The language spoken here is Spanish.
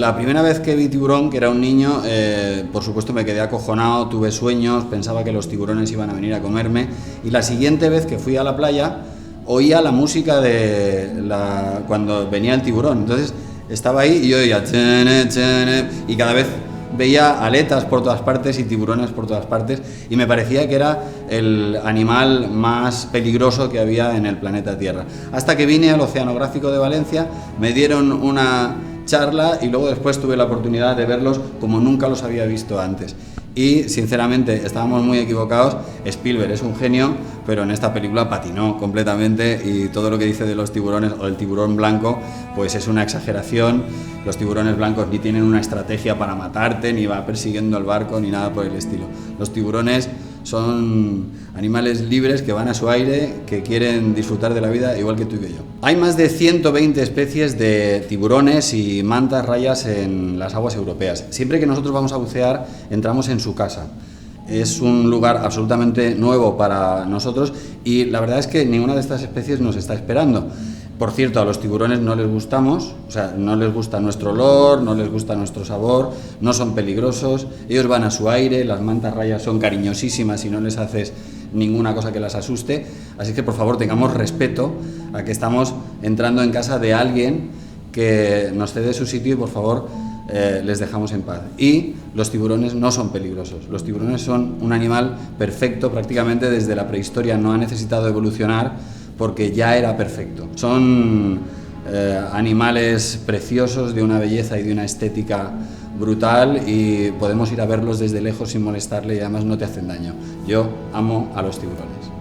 La primera vez que vi tiburón, que era un niño, por supuesto me quedé acojonado, tuve sueños, pensaba que los tiburones iban a venir a comerme, y la siguiente vez que fui a la playa oía la música cuando venía el tiburón. Entonces estaba ahí y yo oía y cada vez veía aletas por todas partes y tiburones por todas partes, y me parecía que era el animal más peligroso que había en el planeta Tierra. Hasta que vine al Oceanográfico de Valencia, me dieron una charla y luego después tuve la oportunidad de verlos como nunca los había visto antes. Y sinceramente estábamos muy equivocados. Spielberg es un genio, pero en esta película patinó completamente, y todo lo que dice de los tiburones o del tiburón blanco pues es una exageración. Los tiburones blancos ni tienen una estrategia para matarte, ni va persiguiendo el barco, ni nada por el estilo. Los tiburones son animales libres que van a su aire, que quieren disfrutar de la vida igual que tú y que yo. Hay más de 120 especies de tiburones y mantas rayas en las aguas europeas. Siempre que nosotros vamos a bucear, entramos en su casa. Es un lugar absolutamente nuevo para nosotros y la verdad es que ninguna de estas especies nos está esperando. Por cierto, a los tiburones no les gustamos, o sea, no les gusta nuestro olor, no les gusta nuestro sabor, no son peligrosos, ellos van a su aire, las mantas rayas son cariñosísimas y no les haces ninguna cosa que las asuste, así que por favor tengamos respeto a que estamos entrando en casa de alguien que nos cede su sitio y por favor les dejamos en paz. Y los tiburones no son peligrosos, los tiburones son un animal perfecto, prácticamente desde la prehistoria no ha necesitado evolucionar porque ya era perfecto. Son animales preciosos, de una belleza y de una estética brutal, y podemos ir a verlos desde lejos sin molestarle y además no te hacen daño. Yo amo a los tiburones.